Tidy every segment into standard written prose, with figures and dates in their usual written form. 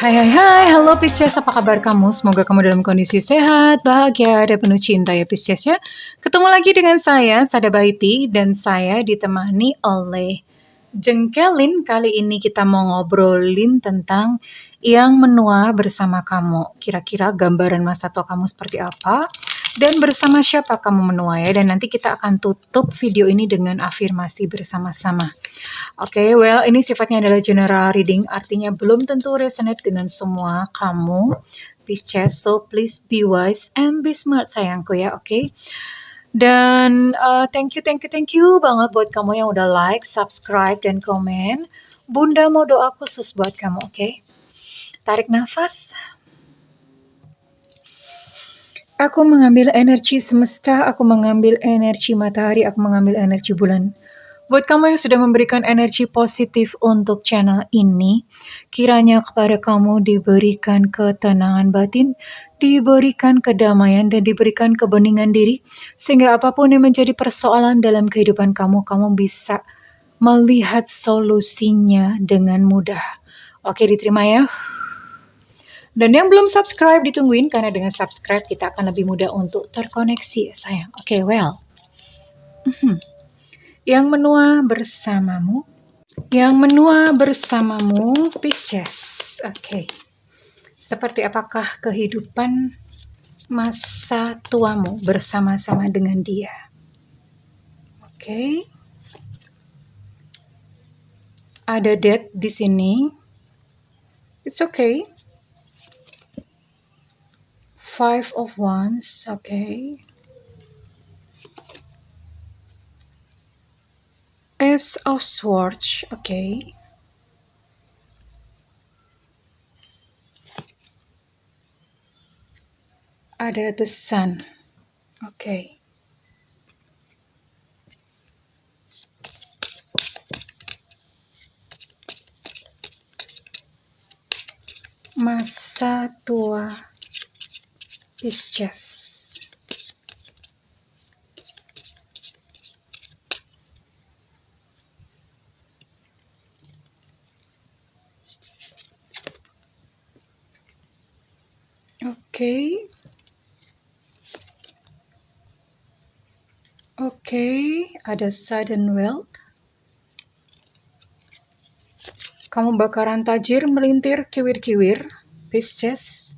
Hai hai hai, halo Pisces, apa kabar kamu? Semoga kamu dalam kondisi sehat, bahagia, dan penuh cinta ya Pisces ya. Ketemu lagi dengan saya, Sada Baiti, dan saya ditemani oleh Jengkelin. Kali ini kita mau ngobrolin tentang yang menua bersama kamu. Kira-kira gambaran masa tua kamu seperti apa? Dan bersama siapa kamu menua ya? Dan nanti kita akan tutup video ini dengan afirmasi bersama-sama. Oke, well, ini sifatnya adalah general reading, artinya belum tentu resonate dengan semua kamu, Pisces, so please be wise and be smart sayangku ya, oke? Dan thank you banget buat kamu yang udah like, subscribe, dan komen. Bunda mau doa khusus buat kamu, oke? Tarik nafas. Aku mengambil energi semesta, aku mengambil energi matahari, aku mengambil energi bulan. Buat kamu yang sudah memberikan energi positif untuk channel ini, kiranya kepada kamu diberikan ketenangan batin, diberikan kedamaian, dan diberikan kebeningan diri, sehingga apapun yang menjadi persoalan dalam kehidupan kamu, kamu bisa melihat solusinya dengan mudah. Oke, diterima ya. Dan yang belum subscribe ditungguin, karena dengan subscribe kita akan lebih mudah untuk terkoneksi, sayang. Oke, well. Yang menua bersamamu. Yang menua bersamamu, Pisces. Oke. Seperti apakah kehidupan masa tuamu bersama-sama dengan dia? Oke. Ada death di sini. It's okay. Five of Wands. Oke. Ace of Swords. Oke. Ada the Sun. Oke. Masa tua Pisces. Oke. Oke, ada sudden wealth. Kamu bakaran tajir, melintir, kiwir-kiwir, Pisces.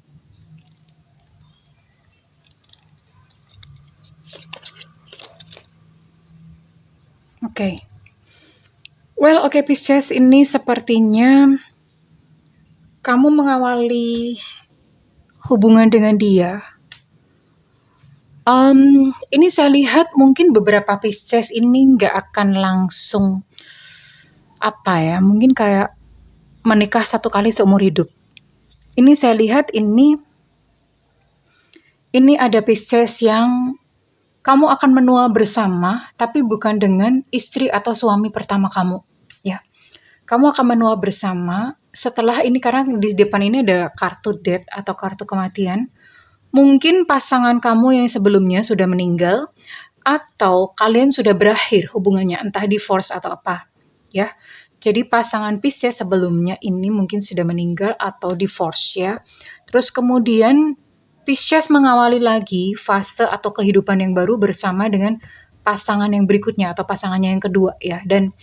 Oke. Well, oke Pisces, ini sepertinya kamu mengawali hubungan dengan dia. Ini saya lihat mungkin beberapa Pisces ini nggak akan langsung mungkin kayak menikah satu kali seumur hidup. Ini saya lihat ini ada Pisces yang kamu akan menua bersama, tapi bukan dengan istri atau suami pertama kamu, ya. Kamu akan menua bersama setelah ini, karena di depan ini ada kartu death atau kartu kematian. Mungkin pasangan kamu yang sebelumnya sudah meninggal, atau kalian sudah berakhir hubungannya, entah divorce atau apa, ya. Jadi pasangan Pisces sebelumnya ini mungkin sudah meninggal atau divorce, ya. Terus kemudian Pisces mengawali lagi fase atau kehidupan yang baru bersama dengan pasangan yang berikutnya atau pasangannya yang kedua, ya. Dan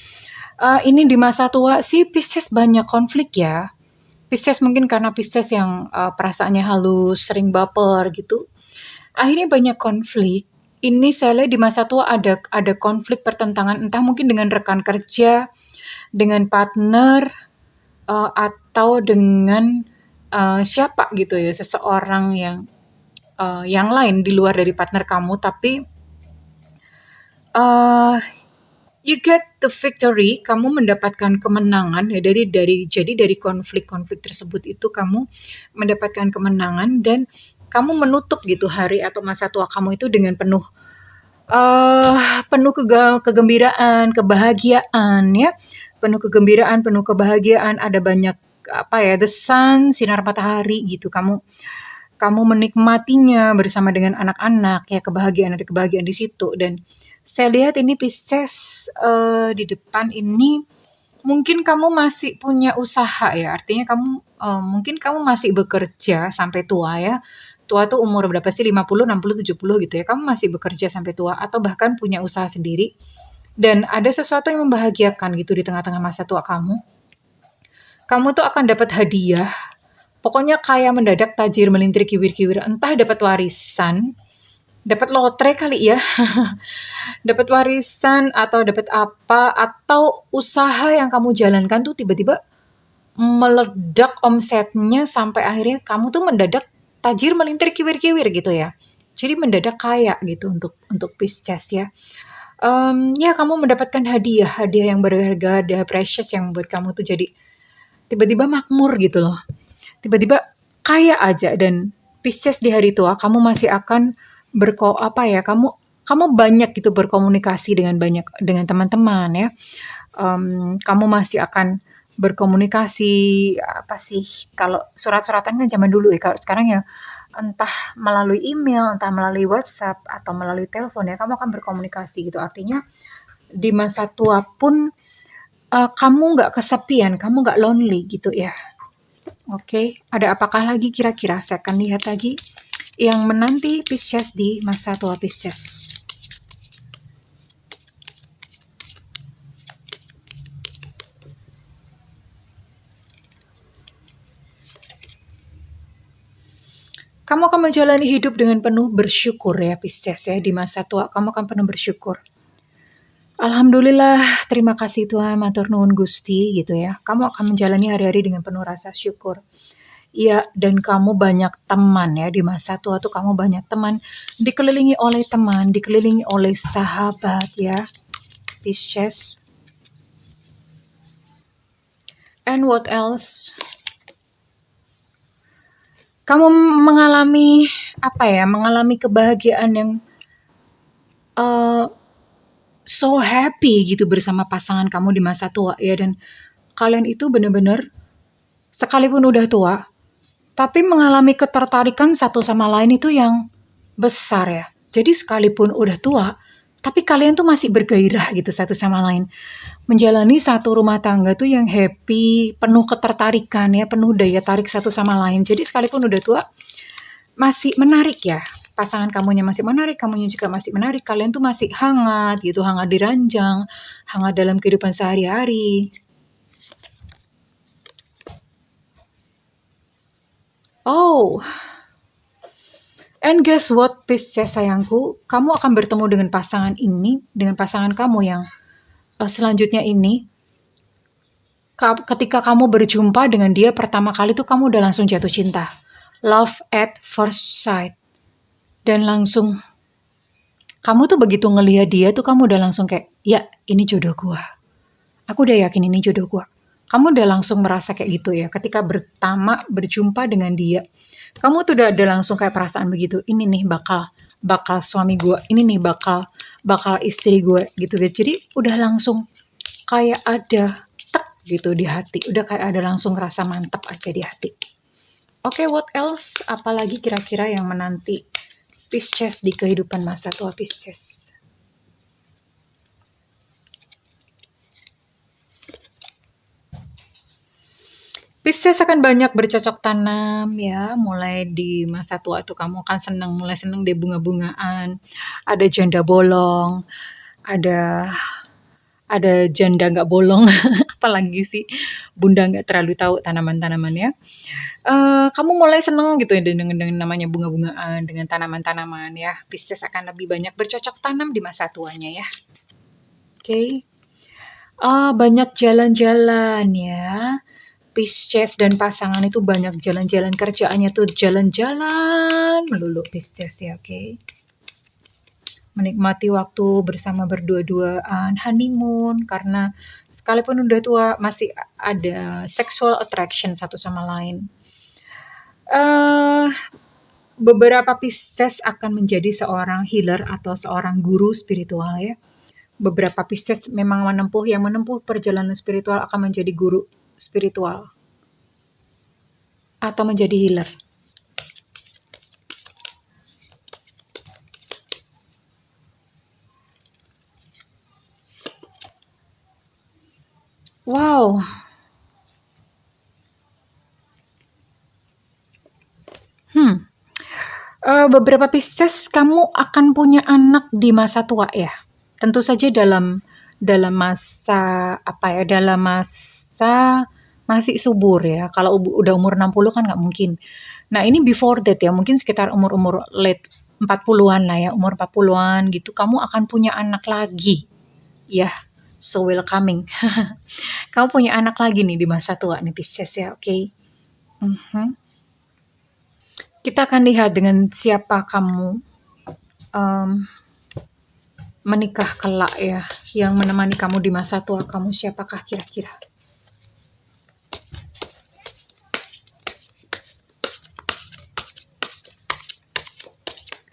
ini di masa tua sih Pisces banyak konflik ya. Pisces mungkin karena Pisces yang perasaannya halus, sering baper gitu. Akhirnya banyak konflik. Ini saya lihat di masa tua ada konflik pertentangan, entah mungkin dengan rekan kerja, dengan partner, atau dengan siapa gitu ya, seseorang yang lain di luar dari partner kamu, tapi you get the victory, kamu mendapatkan kemenangan ya jadi dari konflik-konflik tersebut itu kamu mendapatkan kemenangan, dan kamu menutup gitu hari atau masa tua kamu itu dengan penuh kegembiraan, kebahagiaan ya. Penuh kegembiraan, penuh kebahagiaan, ada banyak the sun, sinar matahari gitu. Kamu menikmatinya bersama dengan anak-anak ya, ada kebahagiaan di situ. Dan saya lihat ini Pisces di depan ini Mungkin kamu masih punya usaha ya, artinya kamu, mungkin kamu masih bekerja sampai tua ya. Tua tuh umur berapa sih? 50, 60, 70 gitu ya. Kamu masih bekerja sampai tua atau bahkan punya usaha sendiri dan ada sesuatu yang membahagiakan gitu di tengah-tengah masa tua kamu. Kamu tuh akan dapat hadiah, pokoknya kaya mendadak, tajir melintir, kiwir-kiwir, entah dapat warisan, dapat lotre kali ya, dapat warisan atau dapat apa, atau usaha yang kamu jalankan tuh tiba-tiba meledak omsetnya sampai akhirnya kamu tuh mendadak tajir melintir kiwir-kiwir gitu ya. Jadi mendadak kaya gitu untuk Pisces ya. Ya kamu mendapatkan hadiah, hadiah yang berharga, hadiah precious yang membuat kamu tuh jadi tiba-tiba makmur gitu loh. Tiba-tiba kaya aja dan Pisces di hari tua kamu masih akan apa ya, kamu banyak gitu berkomunikasi dengan teman-teman ya. Kamu masih akan berkomunikasi apa sih, kalau surat-suratan kan zaman dulu ya, kalau sekarang ya entah melalui email, entah melalui WhatsApp atau melalui telepon ya, kamu akan berkomunikasi gitu. Artinya di masa tua pun, kamu nggak kesepian, kamu nggak lonely gitu ya. Oke, ada apakah lagi kira-kira? Saya akan lihat lagi yang menanti Pisces di masa tua Pisces. Kamu akan menjalani hidup dengan penuh bersyukur ya Pisces ya, di masa tua kamu akan penuh bersyukur. Alhamdulillah, terima kasih Tuhan, matur nuwun Gusti gitu ya. Kamu akan menjalani hari-hari dengan penuh rasa syukur. Iya, dan kamu banyak teman ya, di masa tua tuh kamu banyak teman, dikelilingi oleh teman, dikelilingi oleh sahabat ya, Pisces. And what else? Kamu mengalami apa ya, mengalami kebahagiaan yang uh, so happy gitu bersama pasangan kamu di masa tua ya, dan kalian itu benar-benar sekalipun udah tua tapi mengalami ketertarikan satu sama lain itu yang besar ya. Jadi sekalipun udah tua tapi kalian tuh masih bergairah gitu satu sama lain. Menjalani satu rumah tangga tuh yang happy, penuh ketertarikan ya, penuh daya tarik satu sama lain. Jadi sekalipun udah tua masih menarik ya. Pasangan kamunya masih menarik, kamunya juga masih menarik. Kalian tuh masih hangat gitu, hangat di ranjang, hangat dalam kehidupan sehari-hari. Oh, and guess what, Pisces sayangku, kamu akan bertemu dengan pasangan ini, dengan pasangan kamu yang selanjutnya ini. Ketika kamu berjumpa dengan dia pertama kali tuh kamu udah langsung jatuh cinta. Love at first sight. Dan langsung kamu tuh begitu ngelihat dia tuh kamu udah langsung kayak, ya ini jodoh gua. Aku udah yakin ini jodoh gua. Kamu udah langsung merasa kayak gitu ya. Ketika berjumpa dengan dia, kamu tuh udah langsung kayak perasaan begitu. Ini nih bakal suami gua. Ini nih bakal istri gue gitu. Jadi udah langsung kayak ada tek gitu di hati. Udah kayak ada langsung rasa mantap aja di hati. Oke, what else? Apalagi kira-kira yang menanti Pisces di kehidupan masa tua Pisces? Pisces akan banyak bercocok tanam ya, mulai di masa tua itu kamu akan mulai senang deh bunga-bungaan, ada janda bolong, ada janda nggak bolong, apalagi sih bunda nggak terlalu tahu tanaman-tanaman ya. Kamu mulai seneng gitu ya dengan namanya bunga-bungaan, dengan tanaman-tanaman ya. Pisces akan lebih banyak bercocok tanam di masa tuanya ya. Oke. Banyak jalan-jalan ya. Pisces dan pasangan itu banyak jalan-jalan, kerjaannya tuh jalan-jalan melulu Pisces ya, oke. Menikmati waktu bersama berdua-duaan, honeymoon, karena sekalipun udah tua masih ada sexual attraction satu sama lain. Beberapa Pisces akan menjadi seorang healer atau seorang guru spiritual ya. Beberapa Pisces memang menempuh perjalanan spiritual akan menjadi guru spiritual atau menjadi healer. Wow. Beberapa Pisces, kamu akan punya anak di masa tua ya. Tentu saja dalam masa apa ya, dalam masa masih subur ya. Kalau udah umur 60 kan nggak mungkin. Nah, ini before that ya, mungkin sekitar umur-umur late 40-an lah ya, umur 40-an gitu, kamu akan punya anak lagi. Ya, so welcoming. Kamu punya anak lagi nih di masa tua nih Pisces ya, oke. Kita akan lihat dengan siapa kamu menikah kelak ya, yang menemani kamu di masa tua kamu siapakah kira-kira?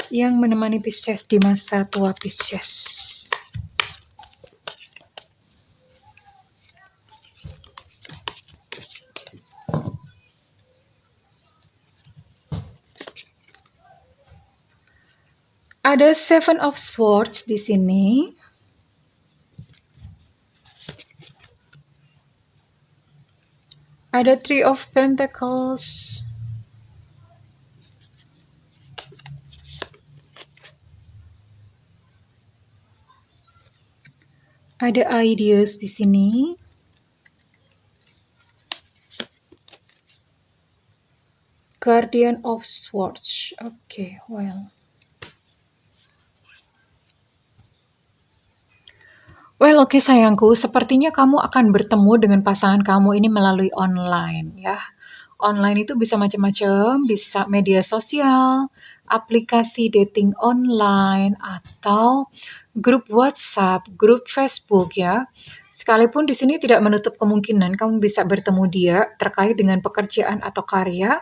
Yang menemani Pisces di masa tua Pisces. Ada Seven of Swords di sini. Ada Three of Pentacles. Ada ideas di sini. Guardian of Swords. Oke, well. Well, oke sayangku, sepertinya kamu akan bertemu dengan pasangan kamu ini melalui online ya. Online itu bisa macam-macam, bisa media sosial, aplikasi dating online, atau grup WhatsApp, grup Facebook ya. Sekalipun di sini tidak menutup kemungkinan kamu bisa bertemu dia terkait dengan pekerjaan atau karya,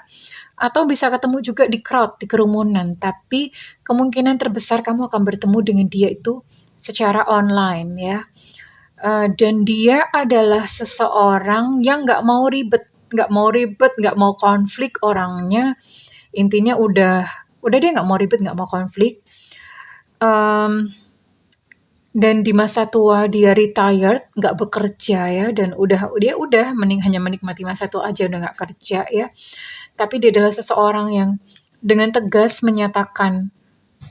atau bisa ketemu juga di crowd, di kerumunan. Tapi kemungkinan terbesar kamu akan bertemu dengan dia itu secara online ya. Dan dia adalah seseorang yang nggak mau ribet, nggak mau konflik orangnya. Intinya udah dia nggak mau ribet, nggak mau konflik. Dan di masa tua dia retired, nggak bekerja ya, dan dia udah hanya menikmati masa tua aja, udah nggak kerja ya. Tapi dia adalah seseorang yang dengan tegas menyatakan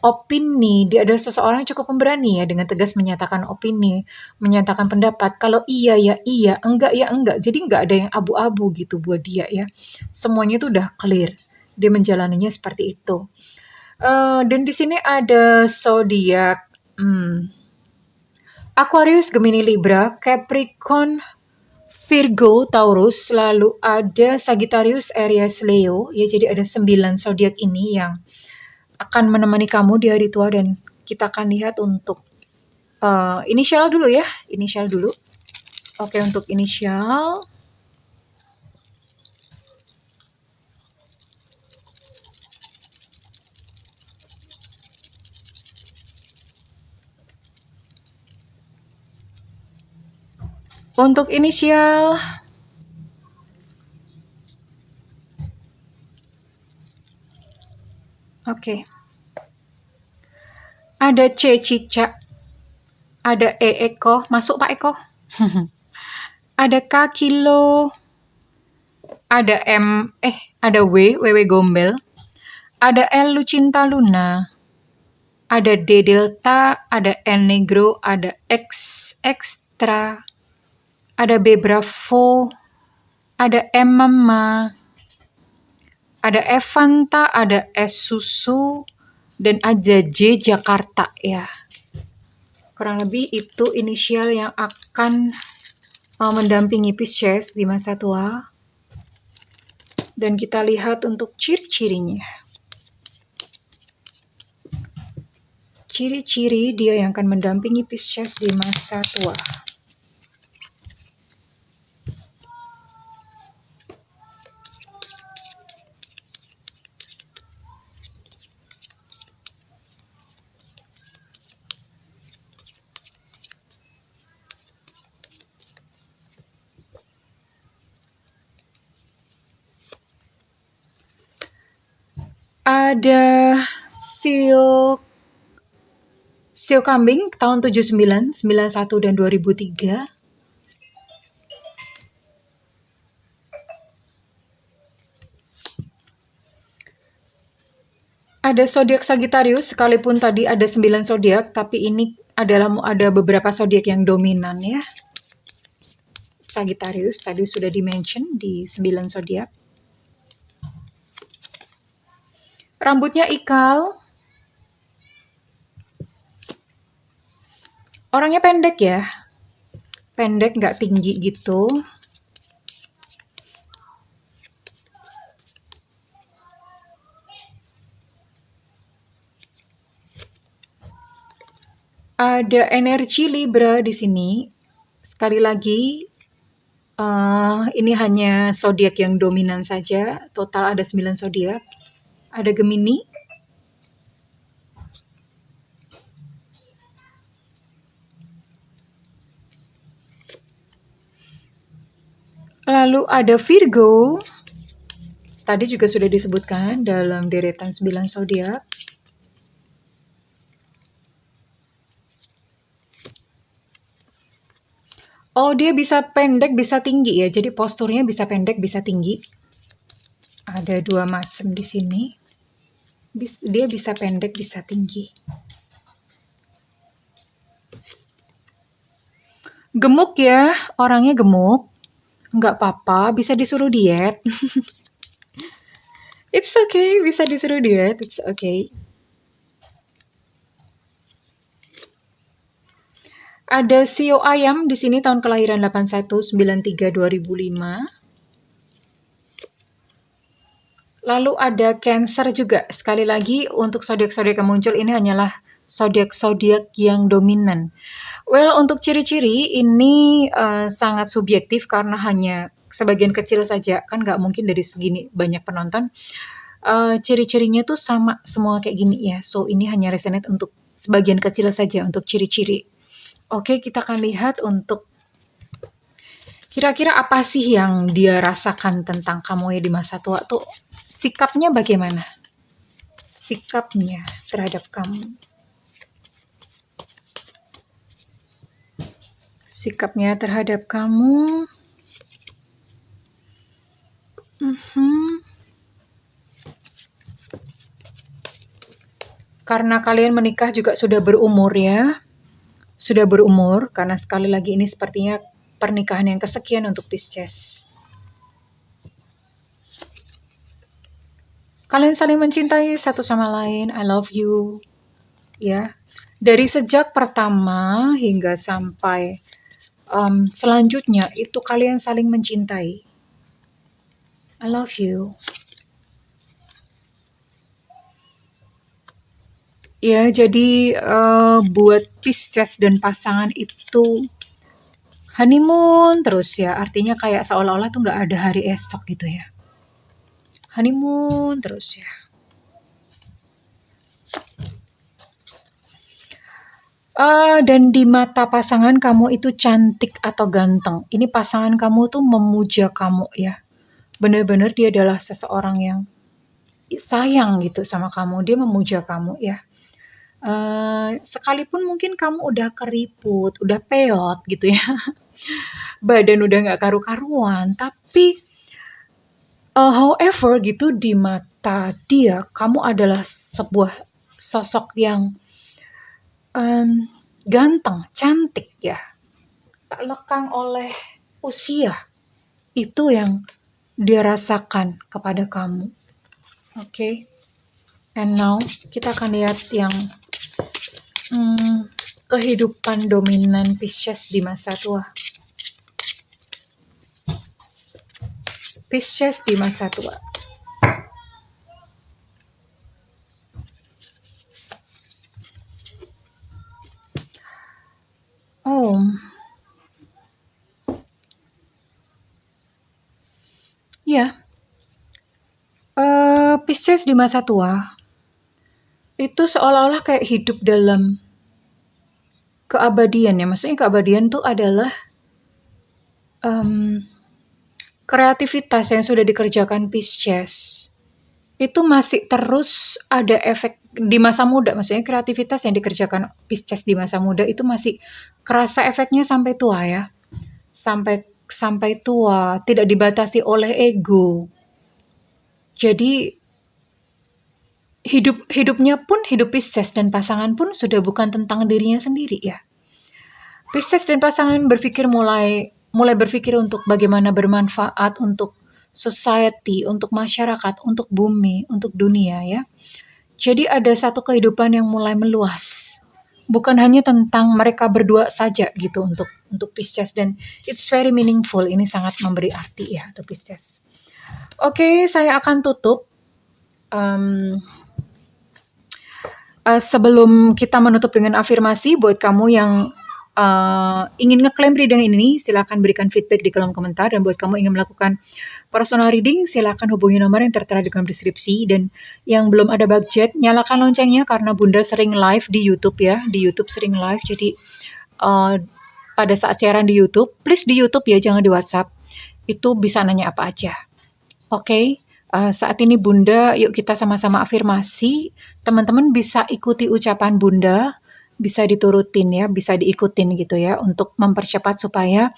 opini. Dia adalah seseorang yang cukup pemberani ya, dengan tegas menyatakan opini, menyatakan pendapat. Kalau iya ya iya, enggak ya enggak. Jadi nggak ada yang abu-abu gitu buat dia ya. Semuanya itu udah clear. Dia menjalaninya seperti itu. Dan di sini ada zodiak Aquarius, Gemini, Libra, Capricorn, Virgo, Taurus, lalu ada Sagittarius, Aries, Leo. Ya, jadi ada 9 zodiak ini yang akan menemani kamu di hari tua, dan kita akan lihat untuk inisial dulu ya, inisial dulu. Oke, untuk inisial. Untuk inisial oke. Ada C, Cica. Ada E, Eko. Masuk Pak Eko. Ada K, Kilo. Ada M, ada W, WW Gombel. Ada L, Lucinta Luna. Ada D, Delta. Ada N, Negro. Ada X, Extra. Ada B, Bravo. Ada M, Mama. Ada F, Fanta. Ada S, Susu. Dan ada J, Jakarta ya. Kurang lebih itu inisial yang akan mendampingi Pisces di masa tua. Dan kita lihat untuk ciri-cirinya. Ciri-ciri dia yang akan mendampingi Pisces di masa tua. Ada Sio Kambing tahun 79, 91 dan 2003. Ada zodiak Sagittarius, sekalipun tadi ada 9 zodiak, tapi ini ada beberapa zodiak yang dominan ya. Sagittarius tadi sudah di-mention di 9 zodiak. Rambutnya ikal. Orangnya pendek ya. Pendek, nggak tinggi gitu. Ada energi Libra di sini. Sekali lagi, ini hanya zodiak yang dominan saja. Total ada 9 zodiak. Ada Gemini, lalu ada Virgo. Tadi juga sudah disebutkan dalam deretan 9 zodiak. Oh, dia bisa pendek, bisa tinggi ya. Jadi posturnya bisa pendek, bisa tinggi. Ada 2 macam di sini. Dia bisa pendek, bisa tinggi. Gemuk ya, orangnya gemuk. Nggak apa-apa, bisa disuruh diet. It's okay, bisa disuruh diet, it's okay. Ada Sio Ayam di sini tahun kelahiran 8193-2005. Lalu ada Cancer juga. Sekali lagi untuk zodiak-zodiak yang muncul ini hanyalah zodiak-zodiak yang dominan. Well, untuk ciri-ciri ini sangat subjektif karena hanya sebagian kecil saja. Kan nggak mungkin dari segini banyak penonton. Ciri-cirinya tuh sama semua kayak gini ya. So, ini hanya resonate untuk sebagian kecil saja untuk ciri-ciri. Oke, kita akan lihat untuk kira-kira apa sih yang dia rasakan tentang kamu ya di masa tua tuh. Sikapnya bagaimana? Sikapnya terhadap kamu. Sikapnya terhadap kamu. Karena kalian menikah juga sudah berumur ya. Sudah berumur, karena sekali lagi ini sepertinya pernikahan yang kesekian untuk Pisces. Kalian saling mencintai satu sama lain. I love you. Ya. Dari sejak pertama hingga sampai selanjutnya itu kalian saling mencintai. I love you. Ya, jadi buat Pisces dan pasangan itu honeymoon terus ya. Artinya kayak seolah-olah tuh nggak ada hari esok gitu ya. Honeymoon terus ya. Dan di mata pasangan kamu itu cantik atau ganteng. Ini pasangan kamu tuh memuja kamu ya. Benar-benar dia adalah seseorang yang sayang gitu sama kamu. Dia memuja kamu ya. Sekalipun mungkin kamu udah keriput, udah peot gitu ya. Badan udah nggak karu-karuan. Tapi however gitu di mata dia, kamu adalah sebuah sosok yang ganteng, cantik ya, tak lekang oleh usia. Itu yang dia rasakan kepada kamu. Oke. And now kita akan lihat yang kehidupan dominan Pisces di masa tua. Pisces di masa tua. Oh. Ya. Pisces di masa tua itu seolah-olah kayak hidup dalam keabadian ya. Maksudnya keabadian tuh adalah kreativitas yang sudah dikerjakan Pisces itu masih terus ada efek di masa muda. Maksudnya kreativitas yang dikerjakan Pisces di masa muda itu masih kerasa efeknya sampai tua ya. Sampai tua, tidak dibatasi oleh ego. Jadi hidup Pisces dan pasangan pun sudah bukan tentang dirinya sendiri ya. Pisces dan pasangan mulai berpikir untuk bagaimana bermanfaat untuk society, untuk masyarakat, untuk bumi, untuk dunia ya. Jadi ada satu kehidupan yang mulai meluas. Bukan hanya tentang mereka berdua saja gitu untuk Pisces, dan it's very meaningful. Ini sangat memberi arti ya untuk Pisces. Oke, saya akan tutup. Sebelum kita menutup dengan afirmasi, buat kamu yang ingin ngeklaim reading ini, silakan berikan feedback di kolom komentar. Dan buat kamu ingin melakukan personal reading, silakan hubungi nomor yang tertera di kolom deskripsi. Dan yang belum ada budget, nyalakan loncengnya karena Bunda sering live di YouTube ya. Di YouTube sering live, jadi pada saat siaran di YouTube, please di YouTube ya, jangan di WhatsApp. Itu bisa nanya apa aja. Oke. Saat ini Bunda, yuk kita sama-sama afirmasi. Teman-teman bisa ikuti ucapan Bunda, bisa diturutin ya, bisa diikutin gitu ya, untuk mempercepat supaya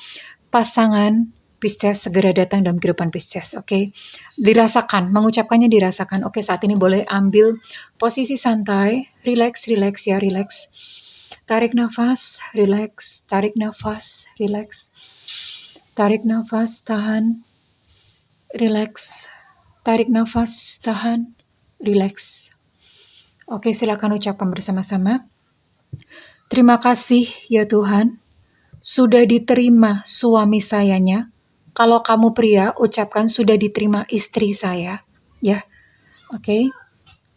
pasangan Pisces segera datang dalam kehidupan Pisces. Oke. Dirasakan, mengucapkannya dirasakan. Oke, saat ini boleh ambil posisi santai, relax ya, relax. Tarik nafas, relax, tarik nafas, relax. Tarik nafas, tahan, relax. Tarik nafas, tahan, relax. Oke, silakan ucapkan bersama-sama. Terima kasih ya Tuhan, sudah diterima suami sayanya. Kalau kamu pria, ucapkan sudah diterima istri saya. Ya, oke.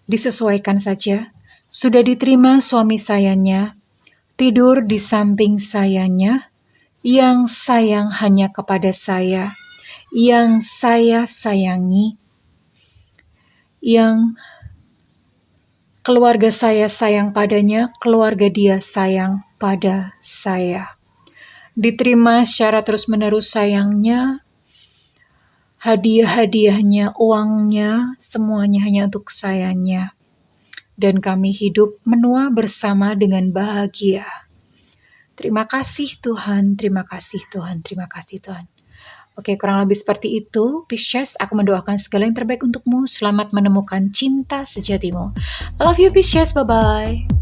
Disesuaikan saja. Sudah diterima suami sayanya, tidur di samping sayanya, yang sayang hanya kepada saya, yang saya sayangi, yang keluarga saya sayang padanya, keluarga dia sayang pada saya. Diterima secara terus-menerus sayangnya, hadiah-hadiahnya, uangnya, semuanya hanya untuk sayanya. Dan kami hidup menua bersama dengan bahagia. Terima kasih Tuhan, terima kasih Tuhan, terima kasih Tuhan. Oke, kurang lebih seperti itu. Pisces, aku mendoakan segala yang terbaik untukmu. Selamat menemukan cinta sejatimu. I love you Pisces, bye-bye.